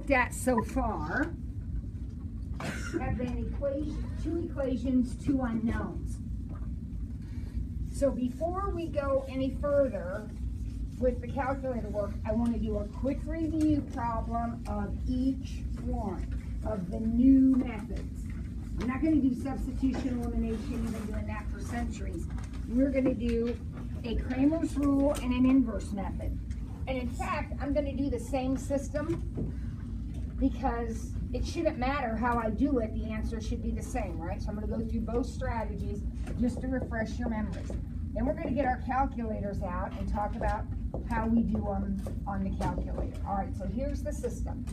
looked at so far have been two equations, two unknowns. So before we go any further with the calculator work, I want to do a quick review problem of each one of the new methods. I'm not going to do substitution, elimination. We've been doing that for centuries. We're going to do a Cramers Rule and an inverse method. And in fact, I'm going to do the same system because it shouldn't matter how I do it, the answer should be the same, right? So I'm going to go through both strategies just to refresh your memories. Then we're going to get our calculators out and talk about how we do them on the calculator. All right, so here's the system.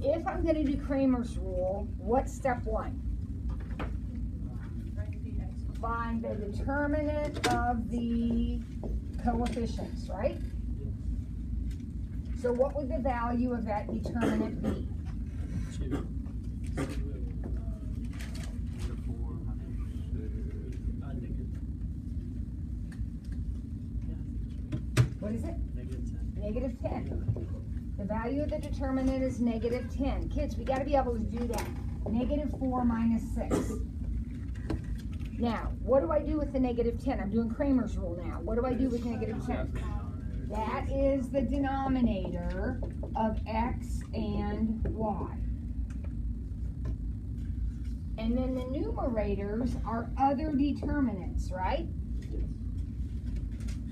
If I'm going to do Cramers Rule, what's step one? Find the determinant of the coefficients, right? So what would the value of that determinant be? 2. What is it? -10. -10. The value of the determinant is -10. Kids, we got to be able to do that. -4 minus 6. Now, what do I do with the -10? I'm doing Cramers Rule now. What do I do with -10? That is the denominator of x and y. And then the numerators are other determinants, right?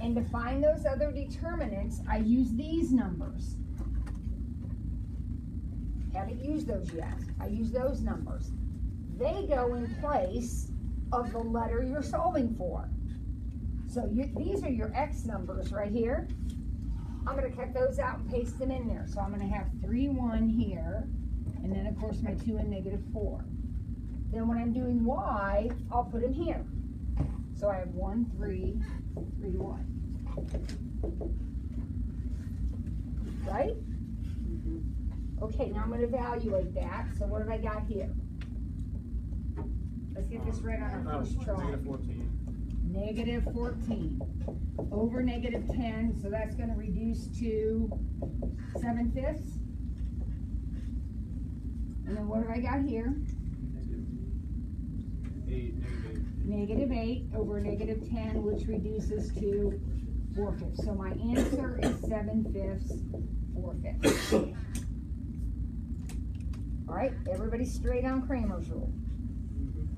And to find those other determinants, I use these numbers. Haven't used those yet. I use those numbers. They go in place of the letter you're solving for. So these are your x numbers right here. I'm going to cut those out and paste them in there. So I'm going to have 3, 1 here, and then of course my 2 and -4. Then when I'm doing y, I'll put them here. So I have 1, 3, 3, 1. Right? Okay, now I'm going to evaluate that. So what have I got here? Let's get this right on our first try. -14. -14 over -10, so that's going to reduce to 7/5. And then what have I got here? 8, -8 over -10, which reduces to 4/5. So my answer is 7/5, 4/5. All right, everybody straight on Cramers Rule.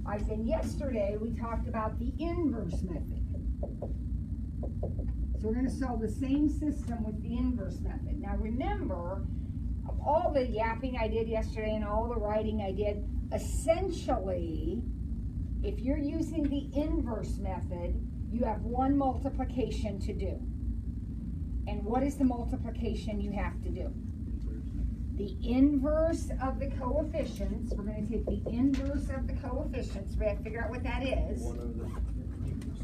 I said yesterday we talked about the inverse method. So we're going to solve the same system with the inverse method. Now remember, of all the yapping I did yesterday and all the writing I did, essentially, if you're using the inverse method, you have one multiplication to do. And what is the multiplication you have to do? The inverse of the coefficients. We're going to take the inverse of the coefficients. We have to figure out what that is.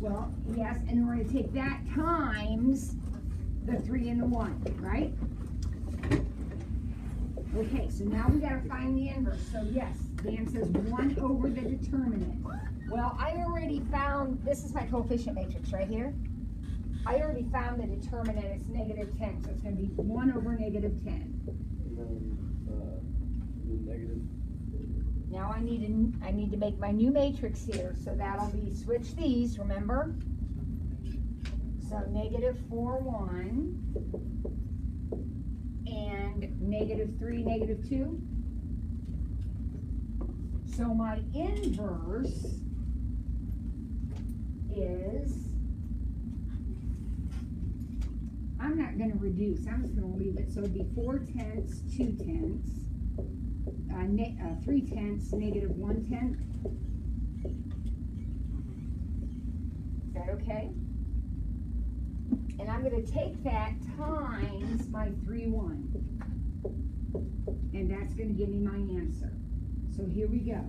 Well, yes, and then we're going to take that times the 3 and the 1, right? Okay, so now we got to find the inverse. So yes, Dan says 1 over the determinant. Well, I already found, this is my coefficient matrix right here. I already found the determinant, it's -10, so it's going to be 1 over -10. Now I need to make my new matrix here, so that'll be, switch these, remember? So -4, 1, and -3, -2. So my inverse is, I'm not going to reduce, I'm just going to leave it. So it'd be 4/10, 2/10, 3/10, -1/10. Is that okay? And I'm going to take that times my 3, 1. And that's going to give me my answer. So here we go.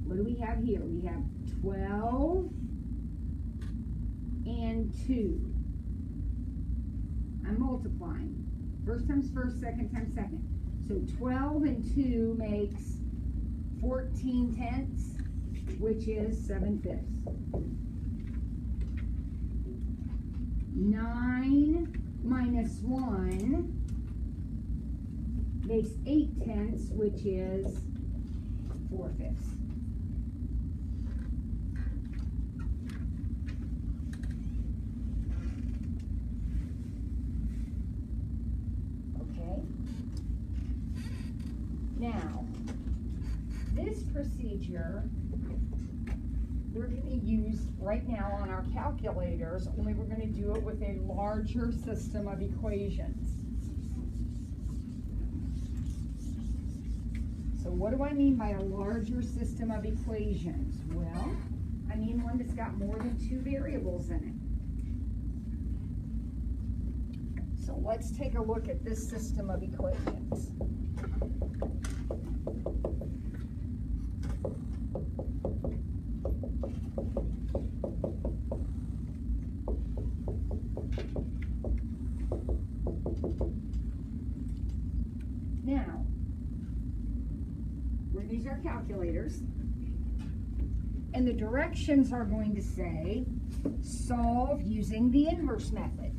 What do we have here? We have 12 and 2. I'm multiplying. First times first, second times second. So 12 and 2 makes 14/10, which is 7/5. 9 minus 1 makes 8/10, which is 4/5. Okay. Now, this procedure we're going to use right now on our calculators, only we're going to do it with a larger system of equations. So what do I mean by a larger system of equations? Well, I mean one that's got more than 2 variables in it. So let's take a look at this system of equations. Now, we're going to use our calculators, and the directions are going to say, solve using the inverse method.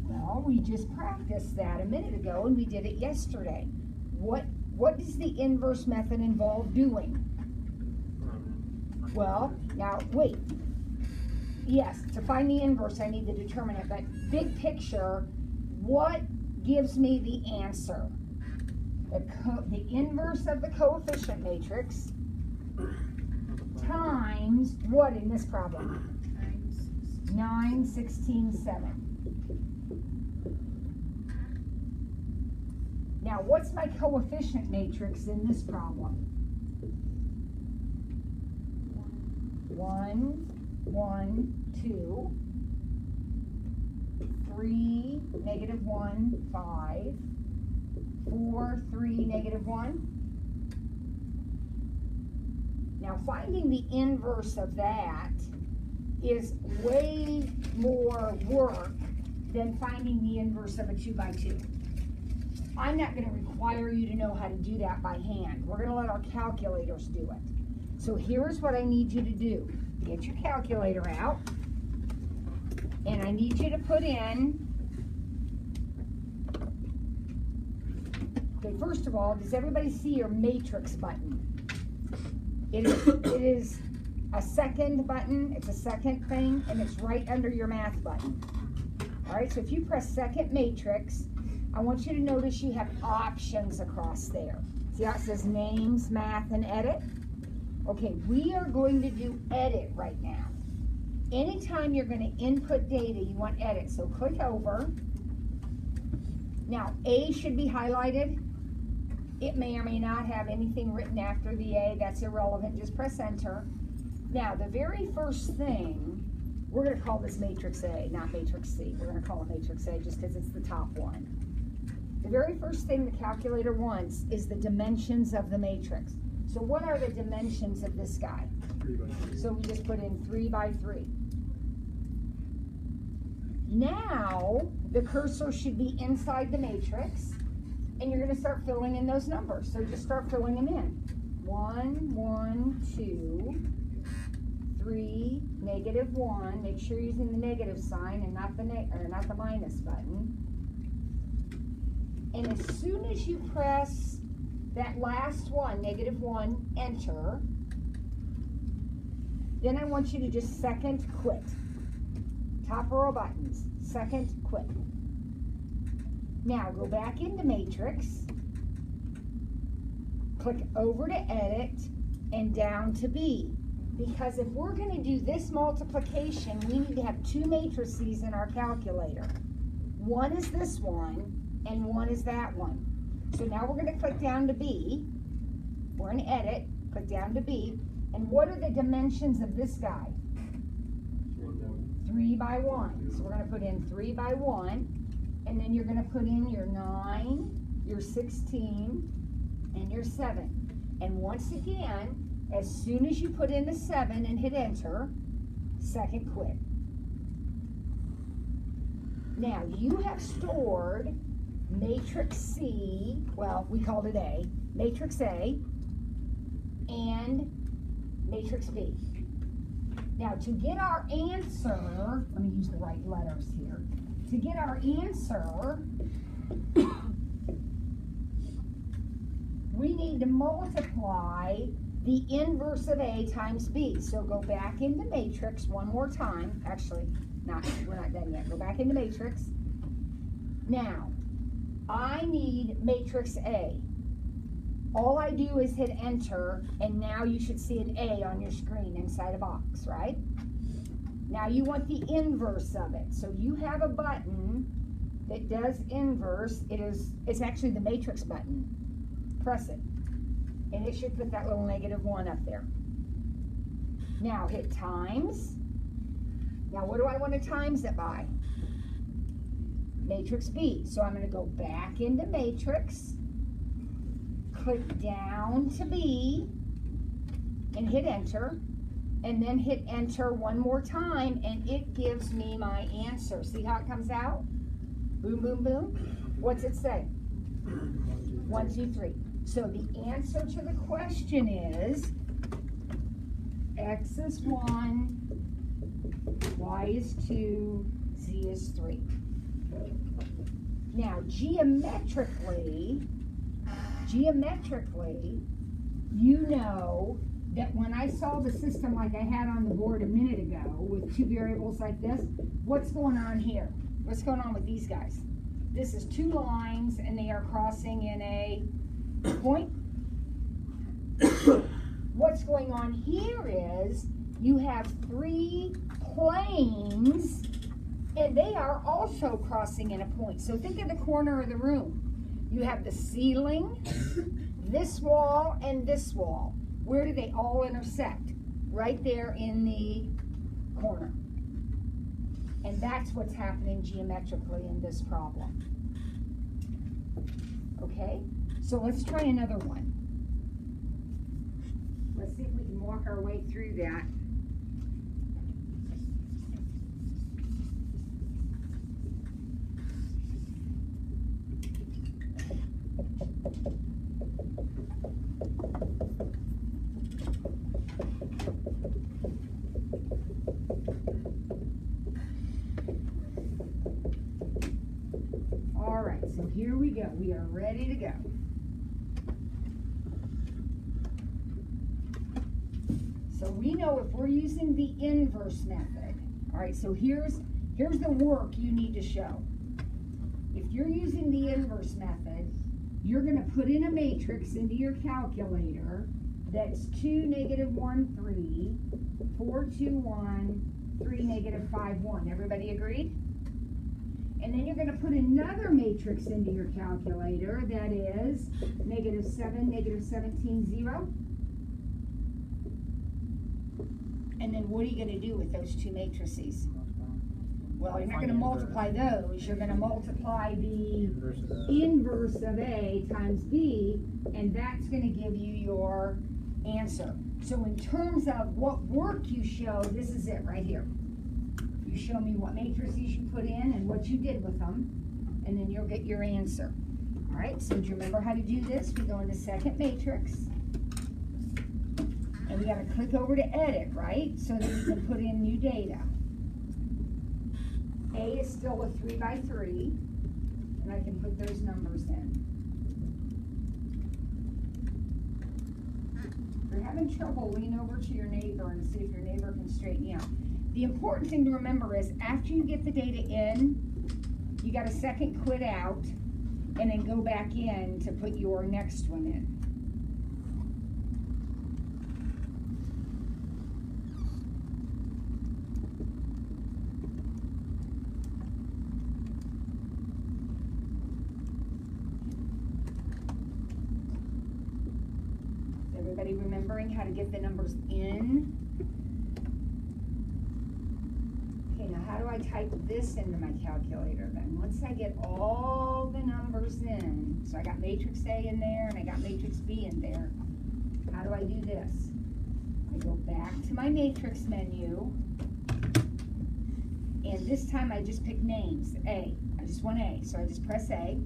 Well, we just practiced that a minute ago, and we did it yesterday. What does the inverse method involve doing? Well, now, wait. Yes, to find the inverse, I need the determinant, but big picture, what gives me the answer? The inverse of the coefficient matrix times what in this problem? 9, 16, 7. Now, what's my coefficient matrix in this problem? 1, 1, 2, 3, -1, 5, 4, 3, -1. Now, finding the inverse of that is way more work than finding the inverse of a 2 by 2. I'm not going to require you to know how to do that by hand. We're going to let our calculators do it. So here's what I need you to do. Get your calculator out, and I need you to put in, okay, first of all, does everybody see your matrix button? It is a second button, it's a second thing, and it's right under your math button. All right, so if you press second matrix, I want you to notice you have options across there. See how it says names, math, and edit? Okay, we are going to do edit right now. Anytime you're going to input data, you want edit. So click over. Now, A should be highlighted. It may or may not have anything written after the A. That's irrelevant. Just press enter. Now, the very first thing, we're going to call this matrix A, not matrix C. We're going to call it matrix A just because it's the top one. The very first thing the calculator wants is the dimensions of the matrix. So what are the dimensions of this guy? 3 by 3. So we just put in 3 by 3. Now, the cursor should be inside the matrix, and you're going to start filling in those numbers. So just start filling them in. 1, 1, 2, 3, -1. Make sure you're using the negative sign and not the minus button. And as soon as you press that last one, -1, enter, then I want you to just second quit. Top row buttons, second quit. Now go back into matrix, click over to edit, and down to B. Because if we're going to do this multiplication, we need to have 2 matrices in our calculator. One is this one, and one is that one. So now we're going to click down to B. We're in edit, click down to B. And what are the dimensions of this guy? 3 by 1. So we're going to put in 3 by 1. And then you're going to put in your 9, your 16, and your 7. And once again, as soon as you put in the 7 and hit enter, second quit. Now you have stored matrix C, well, we called it A, matrix A, and matrix B. Now to get our answer, let me use the right letters here. to get our answer, we need to multiply the inverse of A times B. So go back into matrix one more time. Actually, we're not done yet. Go back into matrix. Now, I need matrix A. All I do is hit enter, and now you should see an A on your screen inside a box, right? Now you want the inverse of it. So you have a button that does inverse. It's actually the matrix button. Press it. And it should put that little -1 up there. Now hit times. Now what do I want to times it by? Matrix B. So I'm going to go back into matrix, click down to B, and hit enter, and then hit enter one more time, and it gives me my answer. See how it comes out? Boom, boom, boom. What's it say? 1, 2, 3. So the answer to the question is X is 1, Y is 2, Z is 3. Now, geometrically, you know that when I saw the system like I had on the board a minute ago with two variables like this, what's going on here? What's going on with these guys? This is two lines and they are crossing in a point. What's going on here is you have three planes and they are also crossing in a point. So think of the corner of the room. You have the ceiling, this wall, and this wall. Where do they all intersect? Right there in the corner. And that's what's happening geometrically in this problem. Okay, so let's try another one. Let's see if we can walk our way through that. All right, so here we go. We are ready to go. So we know if we're using the inverse method. All right, so here's the work you need to show. If you're using the inverse method, you're going to put in a matrix into your calculator that's 2, -1, 3, 4, 2, 1, 3, -5, 1. Everybody agreed? And then you're going to put another matrix into your calculator that is -7, -17, 0. And then what are you going to do with those two matrices? Well, you're not going to multiply those. You're going to multiply the inverse of A times B, and that's going to give you your answer. So in terms of what work you show, this is it right here. You show me what matrices you put in and what you did with them, and then you'll get your answer. All right, so do you remember how to do this? We go into second matrix, and we got to click over to edit, right? So that we can put in new data. A is still a 3 by 3, and I can put those numbers in. If you're having trouble, lean over to your neighbor and see if your neighbor can straighten you out. The important thing to remember is after you get the data in, you got a second quit out, and then go back in to put your next one in. Everybody remembering how to get the numbers in? Okay, now how do I type this into my calculator then? Once I get all the numbers in, so I got matrix A in there and I got matrix B in there, how do I do this? I go back to my matrix menu, and this time I just pick names, A. I just want A, so I just press A,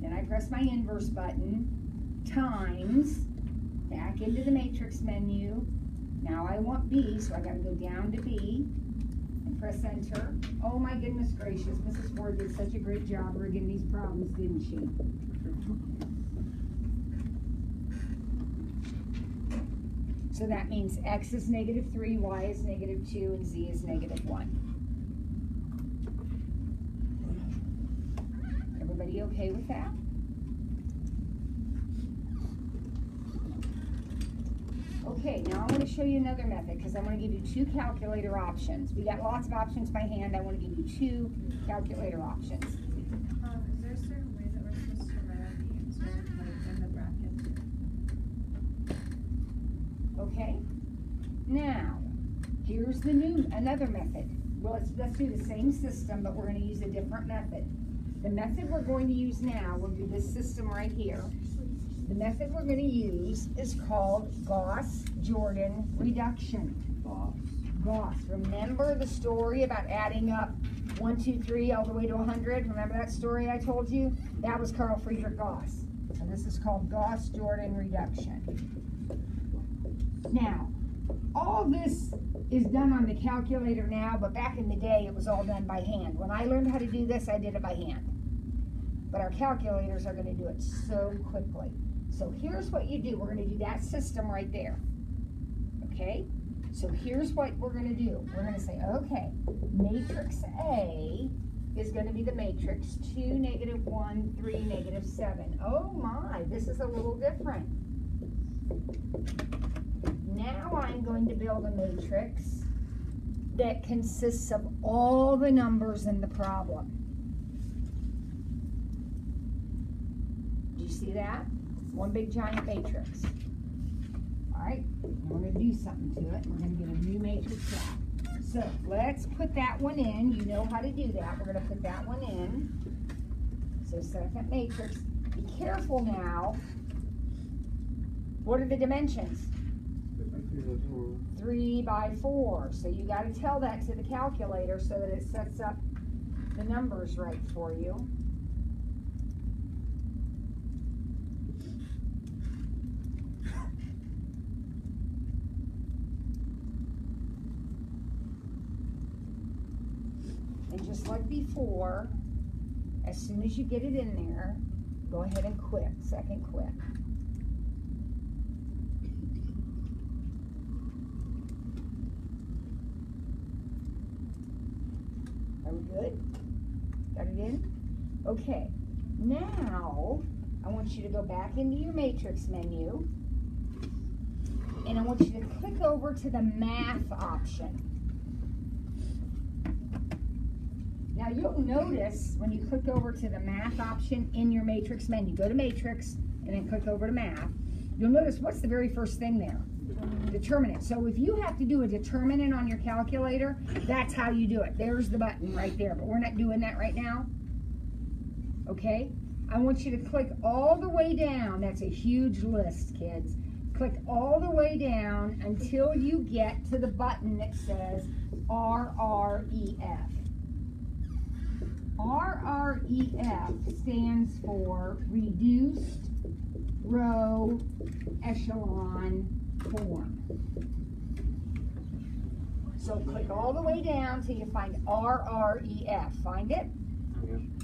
then I press my inverse button, times, back into the matrix menu. Now I want B, so I got to go down to B and Press enter. Oh my goodness gracious, Mrs. Ford did such a great job rigging these problems, didn't she? So that means x is -3, y is -2, and z is -1. Everybody okay with that? Okay, now I want to show you another method because I want to give you 2 calculator options. We got lots of options by hand. I want to give you 2 calculator options. Is there a certain way that we're supposed to write out the answer, like in the bracket? Okay? Now, here's another method. Well, let's do the same system, but we're going to use a different method. The method we're going to use now, we'll do this system right here. The method we're going to use is called Gauss-Jordan reduction. Gauss. Remember the story about adding up 1, 2, 3 all the way to 100? Remember that story I told you? That was Carl Friedrich Gauss. And this is called Gauss-Jordan reduction. Now, all this is done on the calculator now, but back in the day it was all done by hand. When I learned how to do this, I did it by hand. But our calculators are going to do it so quickly. So here's what you do. We're going to do that system right there. Okay? So here's what we're going to do. We're going to say, okay, matrix A is going to be the matrix 2, -1, 3, -7. Oh my, this is a little different. Now I'm going to build a matrix that consists of all the numbers in the problem. Do you see that? One big giant matrix. All right, we're going to do something to it. We're going to get a new matrix out. So let's put that one in. You know how to do that. We're going to put that one in. So second matrix. Be careful now. What are the dimensions? 3 by 4. So you got to tell that to the calculator so that it sets up the numbers right for you. And just like before, as soon as you get it in there, go ahead and quit. Second quit. Are we good? Got it in? Okay. Now, I want you to go back into your matrix menu, and I want you to click over to the math option. Now you'll notice when you click over to the math option in your matrix menu, go to matrix and then click over to math, you'll notice what's the very first thing there? Determinant. So if you have to do a determinant on your calculator, that's how you do it. There's the button right there, but we're not doing that right now. Okay? I want you to click all the way down. That's a huge list, kids. Click all the way down until you get to the button that says RREF. RREF stands for Reduced Row Echelon Form. So click all the way down till you find RREF. Find it?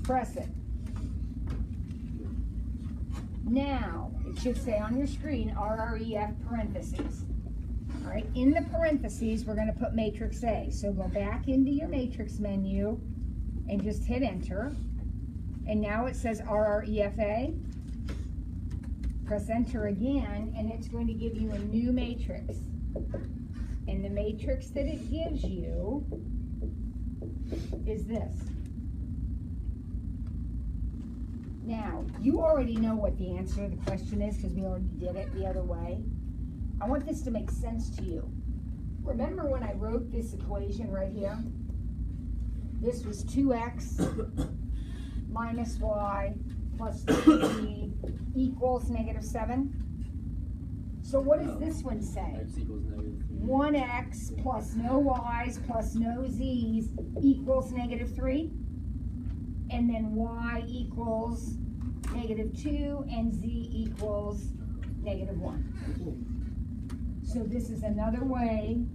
Press it. Now, it should say on your screen RREF parentheses. All right, in the parentheses, we're going to put matrix A. So go back into your matrix menu and just hit enter. And now it says RREFA. Press enter again, and it's going to give you a new matrix. And the matrix that it gives you is this. Now, you already know what the answer to the question is because we already did it the other way. I want this to make sense to you. Remember when I wrote this equation right here? This was 2x minus y plus 3z equals -7. So what does this one say? X equals -3. 1x plus no y's plus no z's equals -3. And then y equals -2 and z equals -1. So this is another way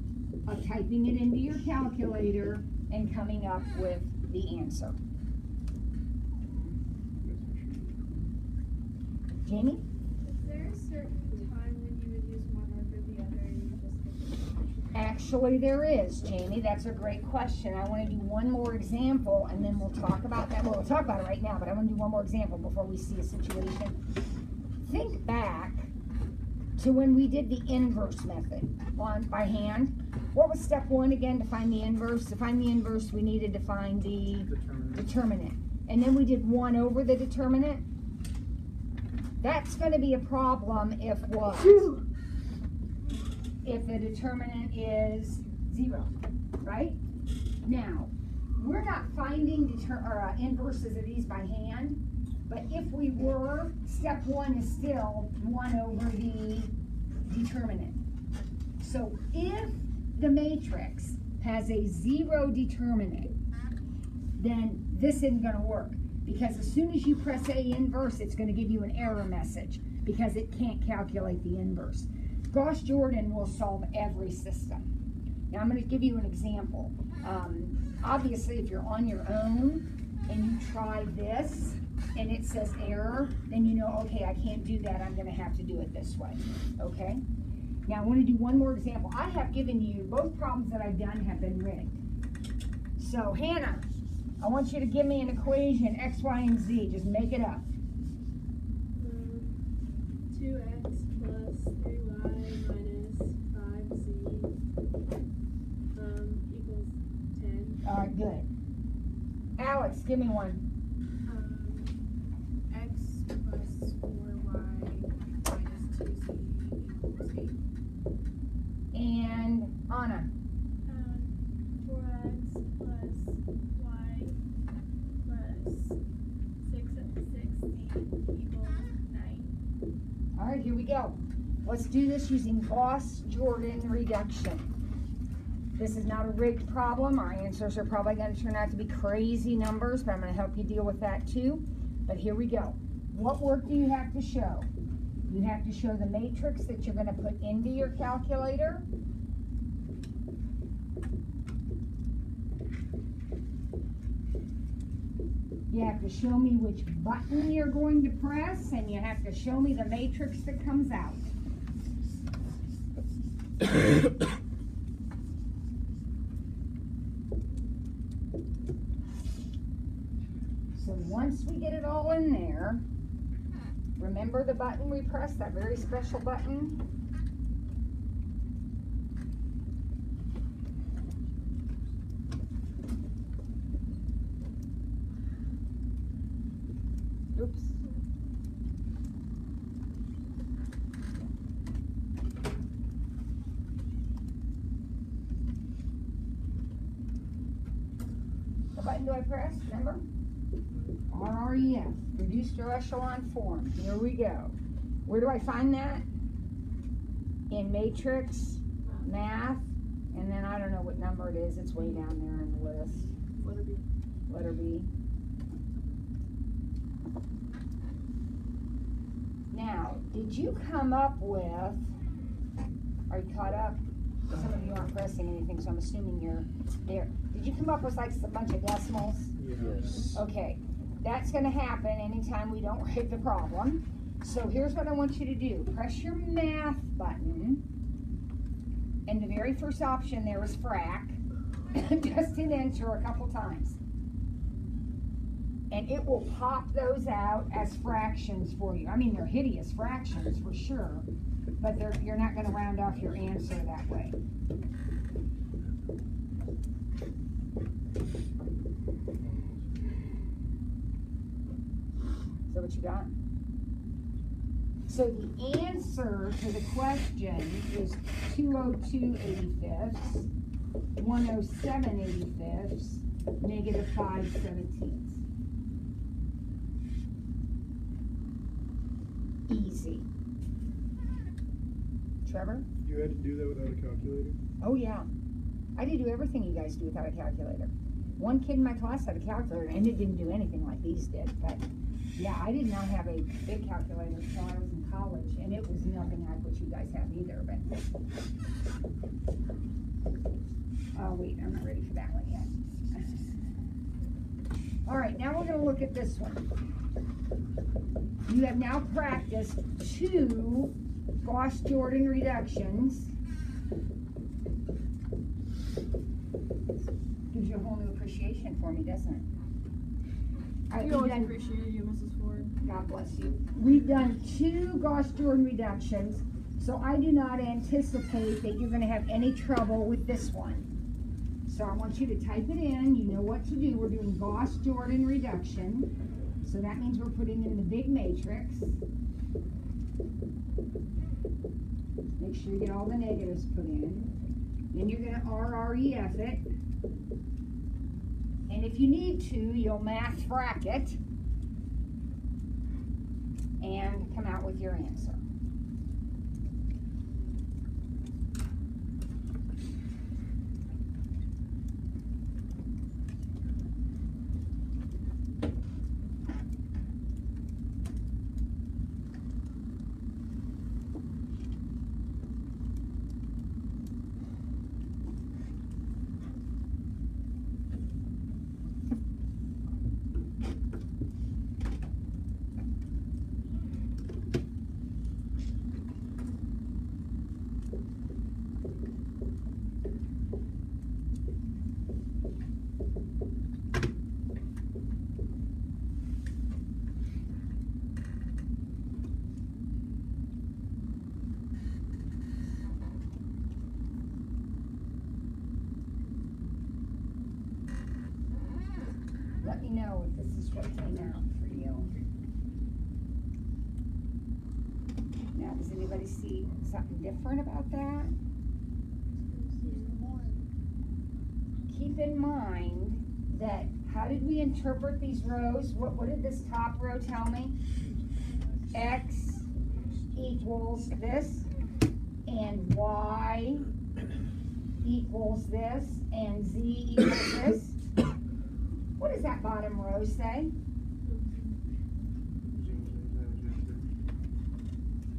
of typing it into your calculator and coming up with the answer. Jamie? Is there a certain time when you would use one over the other, or you just Actually, there is, Jamie. That's a great question. I want to do one more example, and then we'll talk about that. Well, we'll talk about it right now, but I want to do one more example before we see a situation. Think back to when we did the inverse method by hand. What was step one again to find the inverse? To find the inverse, we needed to find the determinant. And then we did 1 over the determinant. That's going to be a problem if what? If the determinant is 0, right? Now, we're not finding inverses of these by hand, but if we were, step 1 is still 1 over the determinant. So if the matrix has a 0 determinant, then this isn't going to work, because as soon as you press A inverse, it's going to give you an error message because it can't calculate the inverse. Gauss-Jordan will solve every system. Now I'm going to give you an example. Obviously, if you're on your own and you try this and it says error, then you know, okay, I can't do that. I'm going to have to do it this way. Okay? Now I want to do one more example. I have given you, both problems that I've done have been rigged. So Hannah, I want you to give me an equation, x, y, and z. Just make it up. 2x plus 3y minus 5z equals 10. All right, good. Alex, give me one. X plus 4y minus 2z equals 8. And Anna. 4x plus y plus 6z equals 9. All right, here we go. Let's do this using Gauss-Jordan reduction. This is not a rigged problem. Our answers are probably going to turn out to be crazy numbers, but I'm going to help you deal with that too. But here we go. What work do you have to show? You have to show the matrix that you're going to put into your calculator. You have to show me which button you're going to press, and you have to show me the matrix that comes out. So once we get it all in there, remember the button we pressed, that very special button? Oops. What button do I press? Remember? RREF, reduced or echelon form. Here we go. Where do I find that? In matrix, math, and then I don't know what number it is. It's way down there in the list. Letter B. Letter B. Now, did you come up with, are you caught up? Some of you aren't pressing anything, so I'm assuming you're there. Did you come up with like a bunch of decimals? Yes. Okay, that's going to happen anytime we don't rig the problem. So here's what I want you to do. Press your math button, and the very first option there is frac. Just hit enter a couple times. And it will pop those out as fractions for you. I mean, they're hideous fractions for sure, but you're not going to round off your answer that way. So what you got? So the answer to the question is 202/85, 107/85, negative 5/17. Easy. Trevor? You had to do that without a calculator? Oh yeah. I did do everything you guys do without a calculator. One kid in my class had a calculator, and it didn't do anything like these did. But yeah, I did not have a big calculator until I was in college, and it was nothing like what you guys have either. But oh wait, I'm not ready for that one yet. All right, now we're going to look at this one. You have now practiced 2 Gauss-Jordan reductions. Gives you a whole new appreciation for me, doesn't it? All right, We always appreciate you, Mrs. Ford. God bless you. We've done 2 Gauss-Jordan reductions, so I do not anticipate that you're going to have any trouble with this one. So I want you to type it in. You know what to do. We're doing Gauss-Jordan reduction. So that means we're putting in the big matrix. Make sure you get all the negatives put in. Then you're going to RREF it. And if you need to, you'll math bracket and come out with your answer. Let me know if this is what came out for you. Now, does anybody see something different about that? Keep in mind that, how did we interpret these rows? What did this top row tell me? X equals this, and Y equals this, and Z equals this. What does that bottom row say?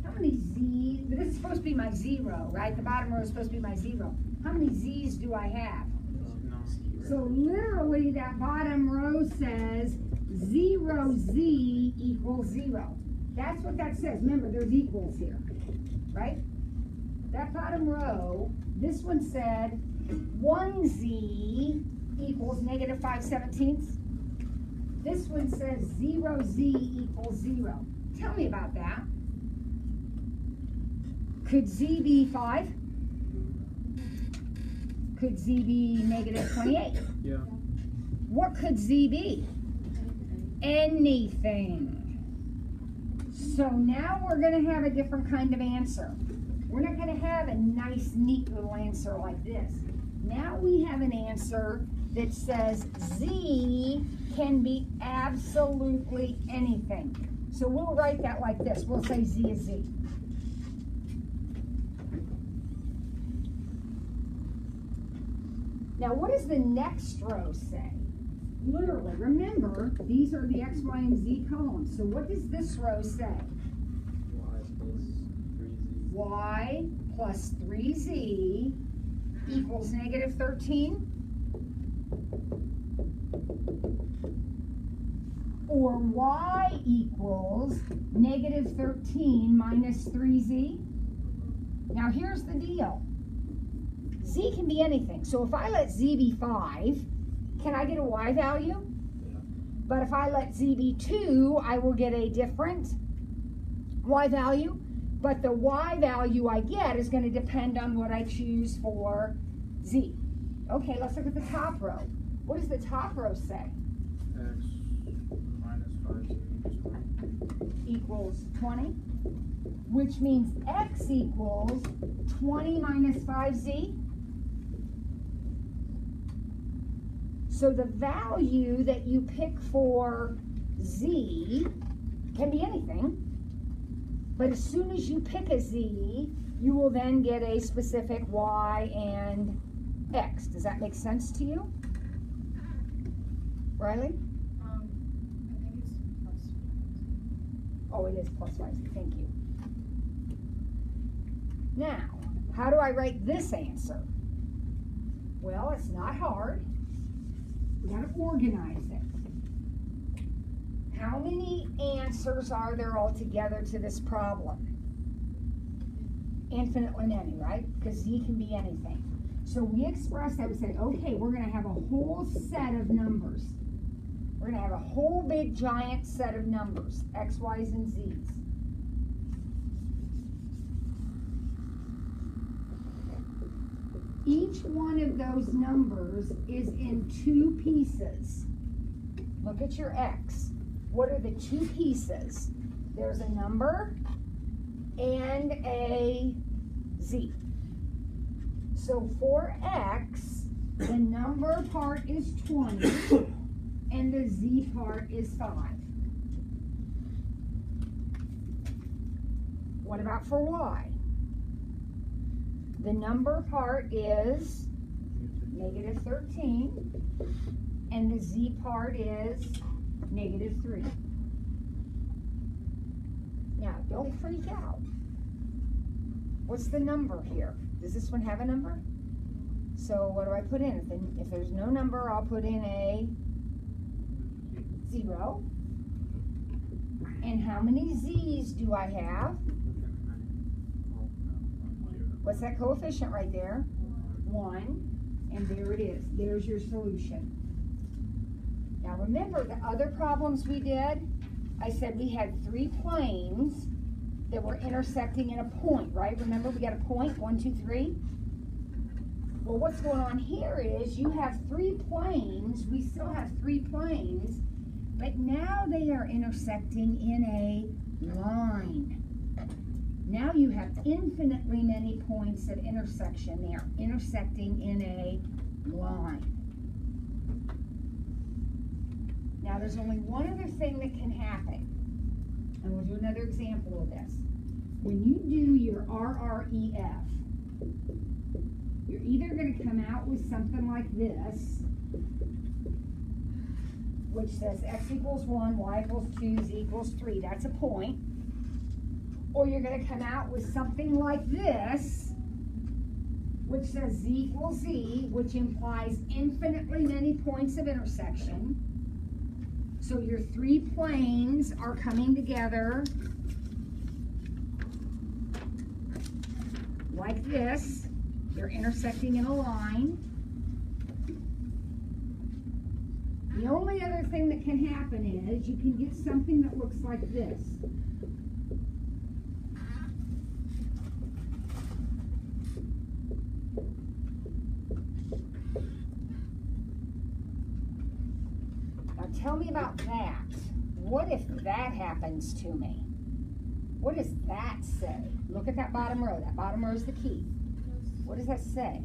How many Z's? This is supposed to be my 0, right? The bottom row is supposed to be my 0. How many Z's do I have? So literally that bottom row says 0Z equals 0. That's what that says. Remember, there's equals here, right? That bottom row, this one said 1Z equals negative 5/17. This one says 0Z equals 0. Tell me about that. Could Z be 5? Could Z be negative 28? Yeah. What could Z be? Anything. So now we're going to have a different kind of answer. We're not going to have a nice, neat little answer like this. Now we have an answer that says Z can be absolutely anything. So we'll write that like this. We'll say Z is Z. Now what does the next row say? Literally, remember, these are the X, Y, and Z columns. So what does this row say? Y plus 3Z equals negative 13. Or Y equals negative 13 minus 3Z. Now here's the deal. Z can be anything. So if I let Z be 5, can I get a Y value? Yeah. But if I let Z be 2, I will get a different Y value. But the Y value I get is going to depend on what I choose for Z. Okay, let's look at the top row. What does the top row say? X minus 5Z Equals 20, which means X equals 20 minus 5Z. So the value that you pick for Z can be anything, but as soon as you pick a Z, you will then get a specific Y and X. Does that make sense to you? Riley? I think it's plus. Oh, it is plus y, thank you. Now, how do I write this answer? Well, it's not hard. We gotta organize it. How many answers are there altogether to this problem? Infinitely many, right? Because z can be anything. So we express that, we say, okay, we're gonna have a whole set of numbers. We're gonna have a whole big giant set of numbers, x, y's, and z's. Each one of those numbers is in two pieces. Look at your x. What are the two pieces? There's a number and a z. So for x, the number part is 20 and the z part is 5. What about for y? The number part is negative 13 and the z part is negative 3. Now, don't freak out. What's the number here? Does this one have a number? So what do I put in? If there's no number, I'll put in a 0. And how many z's do I have? What's that coefficient right there? 1. And there it is. There's your solution. Now remember the other problems we did? I said we had 3 planes that were intersecting in a point, right? Remember we got a point, 1, 2, 3? Well, what's going on here is you have 3 planes, we still have 3 planes, but now they are intersecting in a line. Now you have infinitely many points of intersection. They are intersecting in a line. Now there's only one other thing that can happen. And we'll do another example of this. When you do your RREF, you're either going to come out with something like this, which says x equals 1, y equals 2, z equals 3. That's a point. Or you're going to come out with something like this, which says z equals z, which implies infinitely many points of intersection. So your 3 planes are coming together like this. They're intersecting in a line. The only other thing that can happen is you can get something that looks like this. Now tell me about that. What if that happens to me? What does that say? Look at that bottom row. That bottom row is the key. What does that say?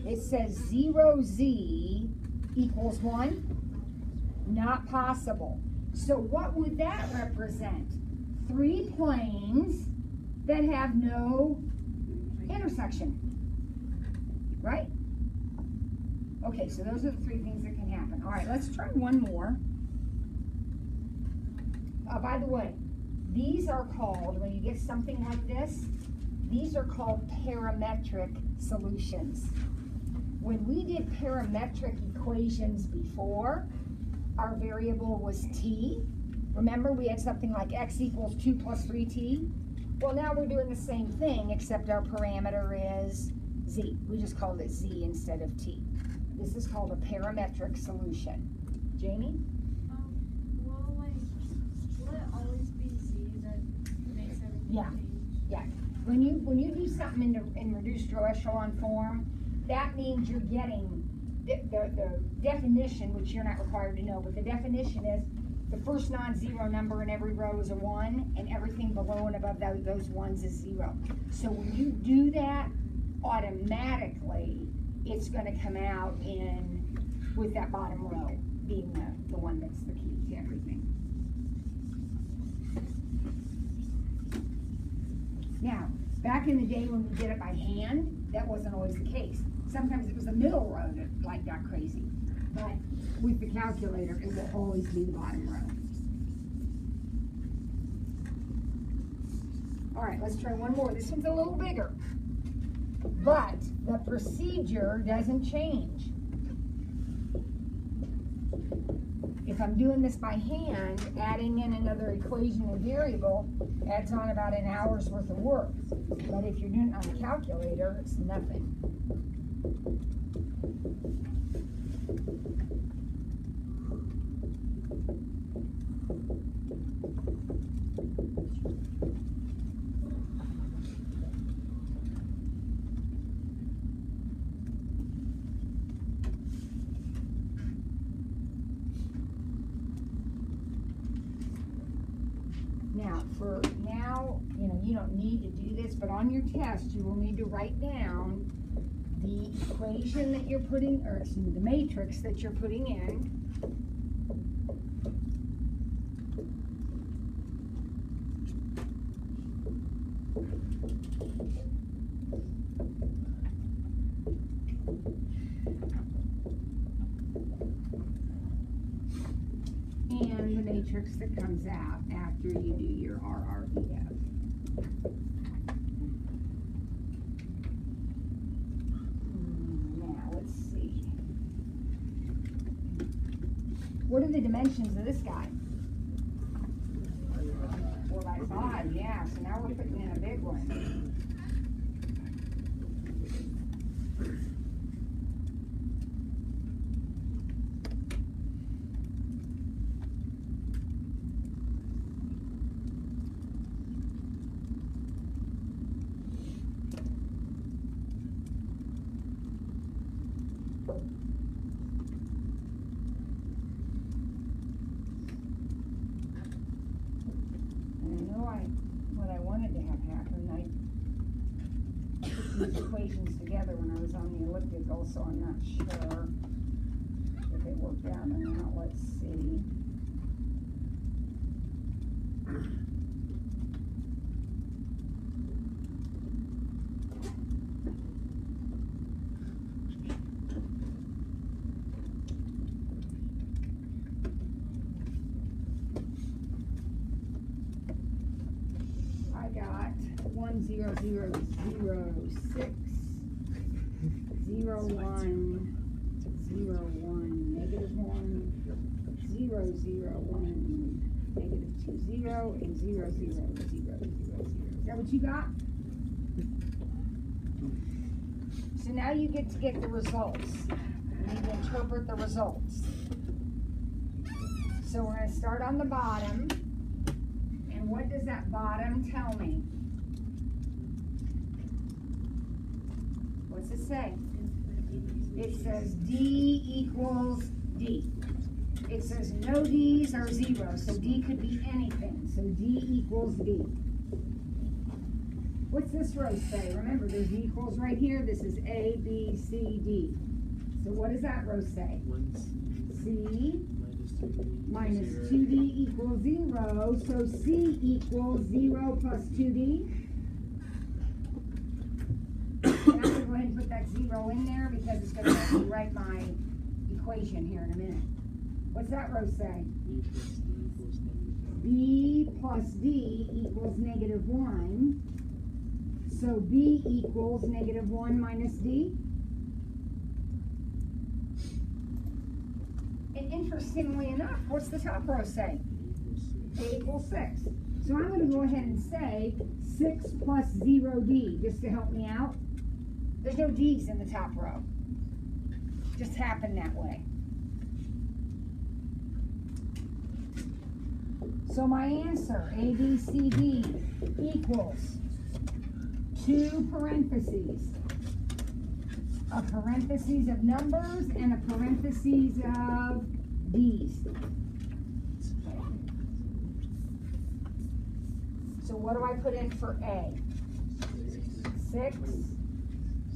It says 0z equals 1. Not possible. So what would that represent? 3 planes that have no intersection. Right? Okay, so those are the 3 things that can happen. All right, let's try one more. By the way, these are called, when you get something like this, these are called parametric solutions. When we did parametric equations before, our variable was t. Remember, we had something like x equals 2 plus 3t? Well, now we're doing the same thing, except our parameter is z. We just called it z instead of t. This is called a parametric solution. Jamie? Well, like, will it always be z that makes everything Yeah. change? Yeah. When you do something in reduced row echelon form, that means you're getting the definition, which you're not required to know, but the definition is the first non-zero number in every row is a 1, and everything below and above those ones is 0. So when you do that, automatically it's going to come out with that bottom row being the one that's the key to everything. Now, back in the day when we did it by hand, that wasn't always the case. Sometimes it was the middle row that got crazy. But with the calculator, it will always be the bottom row. All right, let's try one more. This one's a little bigger, but the procedure doesn't change. If I'm doing this by hand, adding in another equation and variable adds on about an hour's worth of work. But if you're doing it on a calculator, it's nothing. Now, you don't need to do this, but on your test, you will need to write down the equation that you're putting, or excuse me, the matrix that you're putting in. And the matrix that comes out after you do your RRBF. Now, let's see. What are the dimensions of this guy? 4 by 5, yeah, so now we're putting in a big one. What I wanted to have happen, I put these equations together when I was on the elliptical, so I'm not sure if it worked out or not. Let's see. I got 1 0 0 0 6 0 1 0 1 negative 1 0 0 1 negative 2 0 and 0 0 0 0 0. Is that what you got? So now you get to get the results. You need to interpret the results. So we're going to start on the bottom. And what does that bottom tell me? What's it say? It says D equals D. It says no D's are 0, so D could be anything. So D equals D. What's this row say? Remember, there's equals right here. This is A, B, C, D. So what does that row say? C minus 2D equals 0. So C equals 0 plus 2D. And I'm going to go ahead and put that 0 in there because it's going to help me write my equation here in a minute. What's that row say? B plus D equals negative 1. So B equals negative 1 minus D. And interestingly enough, what's the top row say? A equals 6. So I'm going to go ahead and say 6 plus 0D, just to help me out. There's no D's in the top row. Just happened that way. So my answer, A, B, C, D, equals 2 parentheses. A parentheses of numbers and a parentheses of D's. So what do I put in for A? 6,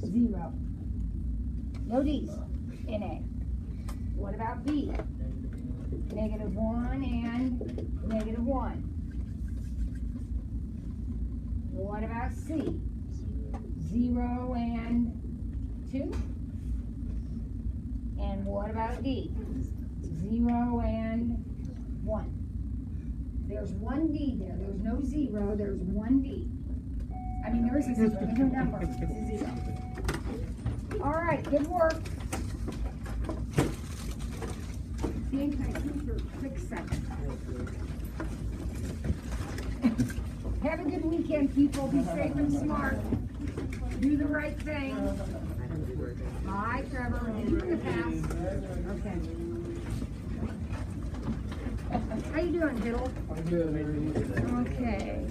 0. No D's in A. What about B? Negative 1 and negative 1. What about C? 0 and 2. And what about D? 0 and 1. There's one D there. There's no 0. There's one D. I mean, there is a 0. There's no number. It's a 0. All right, good work. Dan, can I keep your quick second? Have a good weekend, people. Be safe and smart. Do the right thing. Bye, Trevor. Did you in the past? Okay. How you doing, Diddle? I'm good, maybe. Okay.